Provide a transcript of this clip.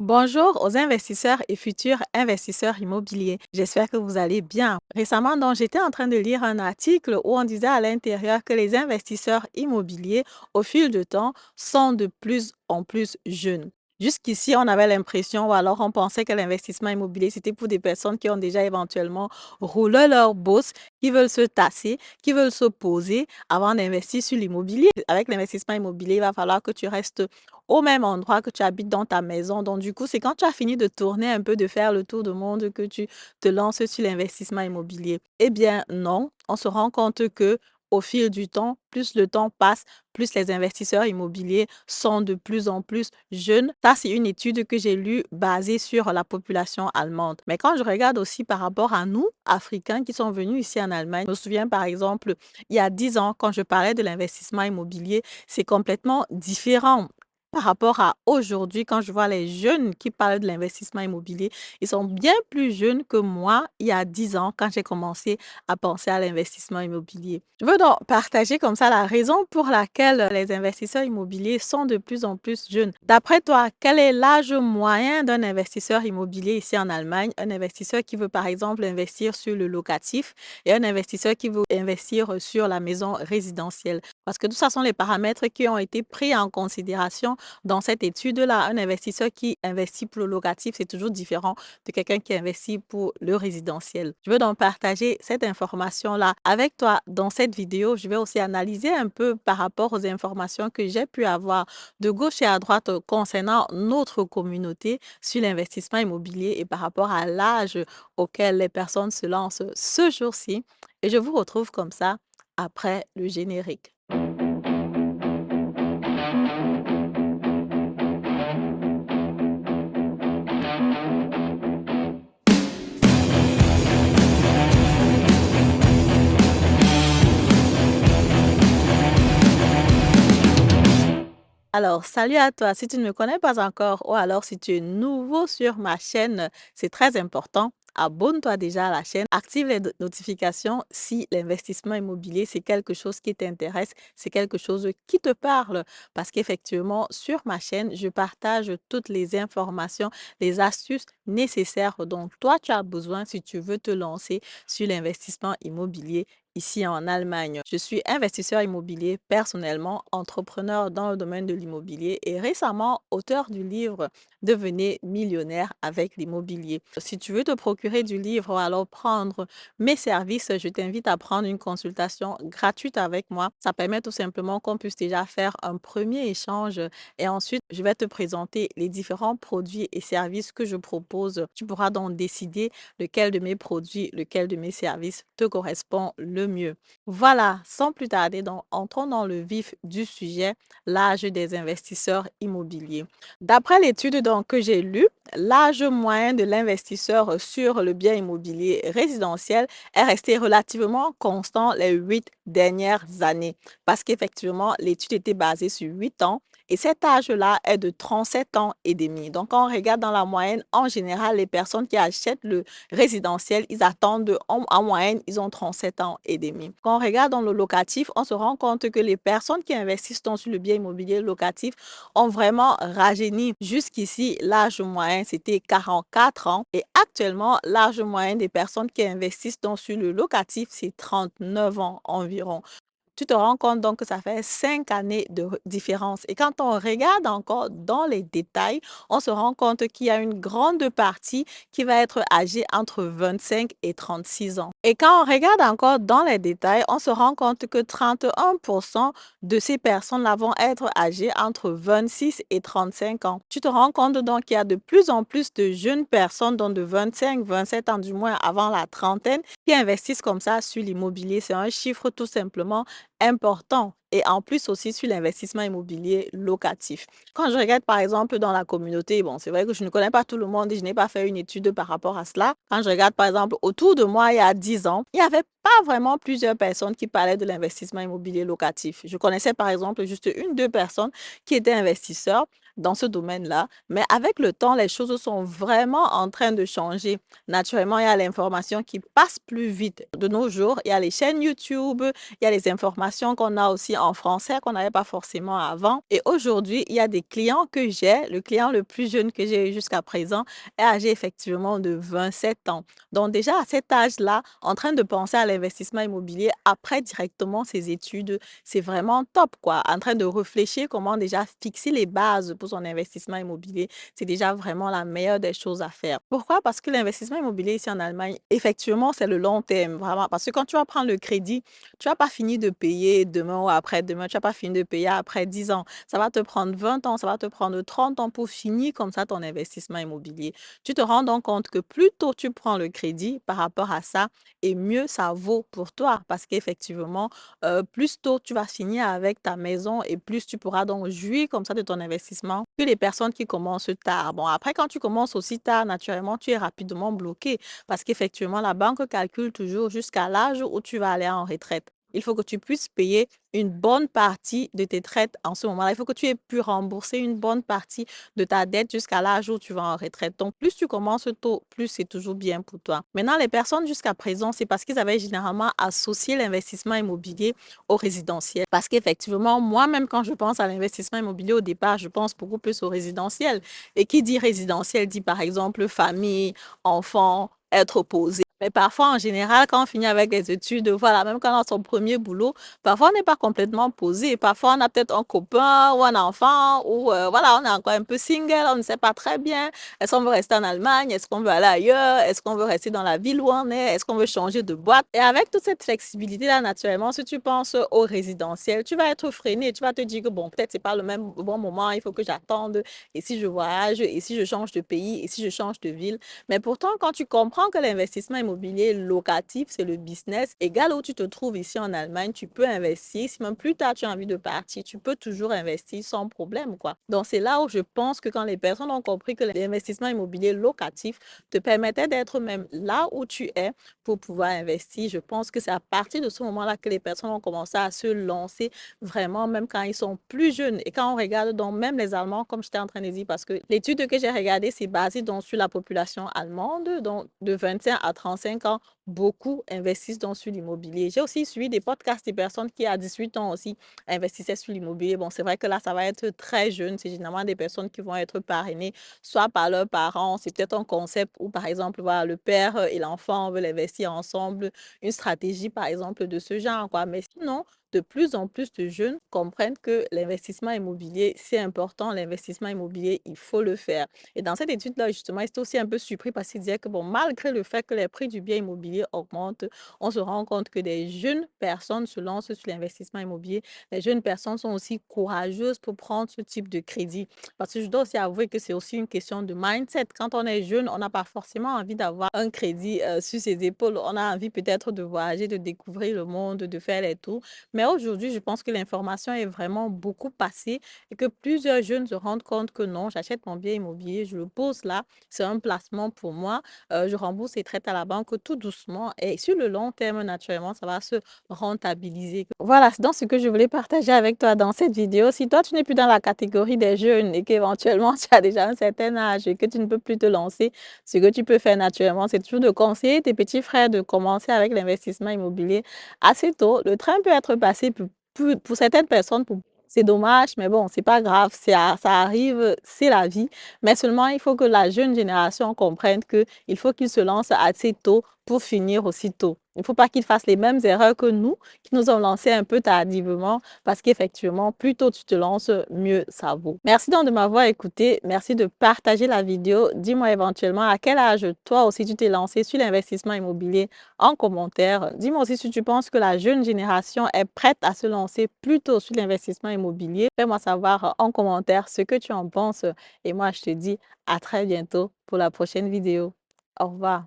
Bonjour aux investisseurs et futurs investisseurs immobiliers. J'espère que vous allez bien. Récemment, donc, j'étais en train de lire un article où on disait à l'intérieur que les investisseurs immobiliers, au fil du temps, sont de plus en plus jeunes. Jusqu'ici, on avait l'impression, ou alors on pensait que l'investissement immobilier, c'était pour des personnes qui ont déjà éventuellement roulé leur bourse, qui veulent se tasser, qui veulent se poser avant d'investir sur l'immobilier. Avec l'investissement immobilier, il va falloir que tu restes au même endroit que tu habites dans ta maison. Donc, du coup, c'est quand tu as fini de tourner un peu, de faire le tour du monde que tu te lances sur l'investissement immobilier. Eh bien, non, on se rend compte que au fil du temps, plus le temps passe, plus les investisseurs immobiliers sont de plus en plus jeunes. Ça, c'est une étude que j'ai lue basée sur la population allemande. Mais quand je regarde aussi par rapport à nous, Africains, qui sont venus ici en Allemagne, je me souviens par exemple, il y a 10 ans, quand je parlais de l'investissement immobilier, c'est complètement différent. Par rapport à aujourd'hui, quand je vois les jeunes qui parlent de l'investissement immobilier, ils sont bien plus jeunes que moi il y a 10 ans quand j'ai commencé à penser à l'investissement immobilier. Je veux donc partager comme ça la raison pour laquelle les investisseurs immobiliers sont de plus en plus jeunes. D'après toi, quel est l'âge moyen d'un investisseur immobilier ici en Allemagne? Un investisseur qui veut par exemple investir sur le locatif et un investisseur qui veut investir sur la maison résidentielle. Parce que tout ça sont les paramètres qui ont été pris en considération dans cette étude-là. Un investisseur qui investit pour le locatif, c'est toujours différent de quelqu'un qui investit pour le résidentiel. Je veux donc partager cette information-là avec toi dans cette vidéo. Je vais aussi analyser un peu par rapport aux informations que j'ai pu avoir de gauche et à droite concernant notre communauté sur l'investissement immobilier et par rapport à l'âge auquel les personnes se lancent ce jour-ci. Et je vous retrouve comme ça après le générique. Alors, salut à toi. Si tu ne me connais pas encore ou alors si tu es nouveau sur ma chaîne, c'est très important. Abonne-toi déjà à la chaîne, active les notifications si l'investissement immobilier, c'est quelque chose qui t'intéresse, c'est quelque chose qui te parle. Parce qu'effectivement, sur ma chaîne, je partage toutes les informations, les astuces nécessaires dont toi, tu as besoin si tu veux te lancer sur l'investissement immobilier ici en Allemagne. Je suis investisseur immobilier personnellement, entrepreneur dans le domaine de l'immobilier et récemment auteur du livre Devenez millionnaire avec l'immobilier. Si tu veux te procurer du livre ou alors prendre mes services, je t'invite à prendre une consultation gratuite avec moi. Ça permet tout simplement qu'on puisse déjà faire un premier échange et ensuite je vais te présenter les différents produits et services que je propose. Tu pourras donc décider lequel de mes produits, lequel de mes services te correspond le mieux. Voilà, sans plus tarder, donc, entrons dans le vif du sujet, l'âge des investisseurs immobiliers. D'après l'étude donc, que j'ai lue, l'âge moyen de l'investisseur sur le bien immobilier résidentiel est resté relativement constant les 8 dernières années parce qu'effectivement, l'étude était basée sur 8 ans et cet âge-là est de 37 ans et demi. Donc, quand on regarde dans la moyenne, en général, les personnes qui achètent le résidentiels, ils attendent en moyenne, ils ont 37 ans et demi. Quand on regarde dans le locatif, on se rend compte que les personnes qui investissent dans sur le bien immobilier locatif ont vraiment rajeuni. Jusqu'ici, l'âge moyen, c'était 44 ans et actuellement, l'âge moyen des personnes qui investissent dans sur le locatif, c'est 39 ans environ. Tu te rends compte donc que ça fait 5 années de différence. Et quand on regarde encore dans les détails, on se rend compte qu'il y a une grande partie qui va être âgée entre 25 et 36 ans. Et quand on regarde encore dans les détails, on se rend compte que 31% de ces personnes-là vont être âgées entre 26 et 35 ans. Tu te rends compte donc qu'il y a de plus en plus de jeunes personnes, donc de 25, 27 ans du moins avant la trentaine, qui investissent comme ça sur l'immobilier. C'est un chiffre tout simplement important et en plus aussi sur l'investissement immobilier locatif. Quand je regarde par exemple dans la communauté, bon, c'est vrai que je ne connais pas tout le monde et je n'ai pas fait une étude par rapport à cela. Quand je regarde par exemple autour de moi il y a 10 ans, il n'y avait pas vraiment plusieurs personnes qui parlaient de l'investissement immobilier locatif. Je connaissais par exemple juste une, deux personnes qui étaient investisseurs, dans ce domaine-là. Mais avec le temps, les choses sont vraiment en train de changer. Naturellement, il y a l'information qui passe plus vite. De nos jours, il y a les chaînes YouTube, il y a les informations qu'on a aussi en français qu'on n'avait pas forcément avant. Et aujourd'hui, il y a des clients que j'ai. Le client le plus jeune que j'ai eu jusqu'à présent est âgé effectivement de 27 ans. Donc déjà, à cet âge-là, en train de penser à l'investissement immobilier après directement ses études, c'est vraiment top, quoi. En train de réfléchir comment déjà fixer les bases pour son investissement immobilier, c'est déjà vraiment la meilleure des choses à faire. Pourquoi? Parce que l'investissement immobilier ici en Allemagne, effectivement, c'est le long terme, vraiment. Parce que quand tu vas prendre le crédit, tu vas pas fini de payer demain ou après-demain, tu vas pas fini de payer après 10 ans. Ça va te prendre 20 ans, ça va te prendre 30 ans pour finir comme ça ton investissement immobilier. Tu te rends donc compte que plus tôt tu prends le crédit par rapport à ça, et mieux ça vaut pour toi. Parce qu'effectivement, plus tôt tu vas finir avec ta maison et plus tu pourras donc jouir comme ça de ton investissement que les personnes qui commencent tard. Bon, après, quand tu commences aussi tard, naturellement, tu es rapidement bloqué parce qu'effectivement, la banque calcule toujours jusqu'à l'âge où tu vas aller en retraite. Il faut que tu puisses payer une bonne partie de tes traites en ce moment-là. Il faut que tu aies pu rembourser une bonne partie de ta dette jusqu'à l'âge où tu vas en retraite. Donc, plus tu commences tôt, plus c'est toujours bien pour toi. Maintenant, les personnes jusqu'à présent, c'est parce qu'ils avaient généralement associé l'investissement immobilier au résidentiel. Parce qu'effectivement, moi-même, quand je pense à l'investissement immobilier au départ, je pense beaucoup plus au résidentiel. Et qui dit résidentiel dit par exemple famille, enfants, être posé. Mais parfois, en général, quand on finit avec les études, voilà, même quand on a son premier boulot, parfois on n'est pas complètement posé. Parfois, on a peut-être un copain ou un enfant, ou voilà, on est encore un peu single, on ne sait pas très bien. Est-ce qu'on veut rester en Allemagne? Est-ce qu'on veut aller ailleurs? Est-ce qu'on veut rester dans la ville où on est? Est-ce qu'on veut changer de boîte? Et avec toute cette flexibilité-là, naturellement, si tu penses au résidentiel, tu vas être freiné. Tu vas te dire que bon, peut-être c'est pas le même bon moment, il faut que j'attende. Et si je voyage, et si je change de pays, et si je change de ville. Mais pourtant, quand tu comprends que l'investissement immobilier locatif, c'est le business, égal où tu te trouves ici en Allemagne, tu peux investir. Si même plus tard tu as envie de partir, tu peux toujours investir sans problème, quoi. Donc, c'est là où je pense que quand les personnes ont compris que l'investissement immobilier locatif te permettait d'être même là où tu es pour pouvoir investir, je pense que c'est à partir de ce moment-là que les personnes ont commencé à se lancer vraiment, même quand ils sont plus jeunes. Et quand on regarde donc même les Allemands, comme j'étais en train de dire, parce que l'étude que j'ai regardée, c'est basé donc sur la population allemande, donc de 25 à 35 ans, beaucoup investissent donc sur l'immobilier. J'ai aussi suivi des podcasts des personnes qui, à 18 ans aussi, investissaient sur l'immobilier. Bon, c'est vrai que là, ça va être très jeune. C'est généralement des personnes qui vont être parrainées soit par leurs parents. C'est peut-être un concept où, par exemple, voilà, le père et l'enfant veulent investir ensemble. Une stratégie, par exemple, de ce genre, quoi. Mais sinon, de plus en plus de jeunes comprennent que l'investissement immobilier, c'est important. L'investissement immobilier, il faut le faire. Et dans cette étude-là, justement, ils étaient aussi un peu surpris parce qu'ils disaient que, bon, malgré le fait que les prix du bien immobilier augmentent, on se rend compte que des jeunes personnes se lancent sur l'investissement immobilier. Les jeunes personnes sont aussi courageuses pour prendre ce type de crédit. Parce que je dois aussi avouer que c'est aussi une question de mindset. Quand on est jeune, on n'a pas forcément envie d'avoir un crédit sur ses épaules. On a envie peut-être de voyager, de découvrir le monde, de faire les tours. Mais aujourd'hui, je pense que l'information est vraiment beaucoup passée et que plusieurs jeunes se rendent compte que non, j'achète mon bien immobilier, je le pose là, c'est un placement pour moi, je rembourse et traite à la banque tout doucement et sur le long terme, naturellement, ça va se rentabiliser. Voilà, c'est donc ce que je voulais partager avec toi dans cette vidéo. Si toi, tu n'es plus dans la catégorie des jeunes et qu'éventuellement, tu as déjà un certain âge et que tu ne peux plus te lancer, ce que tu peux faire naturellement, c'est toujours de conseiller tes petits frères de commencer avec l'investissement immobilier assez tôt. Le train peut être passé pour certaines personnes, c'est dommage, mais bon, c'est pas grave, ça arrive, c'est la vie. Mais seulement, il faut que la jeune génération comprenne qu'il faut qu'ils se lancent assez tôt pour finir aussi tôt. Il ne faut pas qu'ils fassent les mêmes erreurs que nous, qui nous ont lancés un peu tardivement, parce qu'effectivement, plus tôt tu te lances, mieux ça vaut. Merci donc de m'avoir écouté. Merci de partager la vidéo. Dis-moi éventuellement à quel âge toi aussi tu t'es lancé sur l'investissement immobilier en commentaire. Dis-moi aussi si tu penses que la jeune génération est prête à se lancer plus tôt sur l'investissement immobilier. Fais-moi savoir en commentaire ce que tu en penses. Et moi, je te dis à très bientôt pour la prochaine vidéo. Au revoir.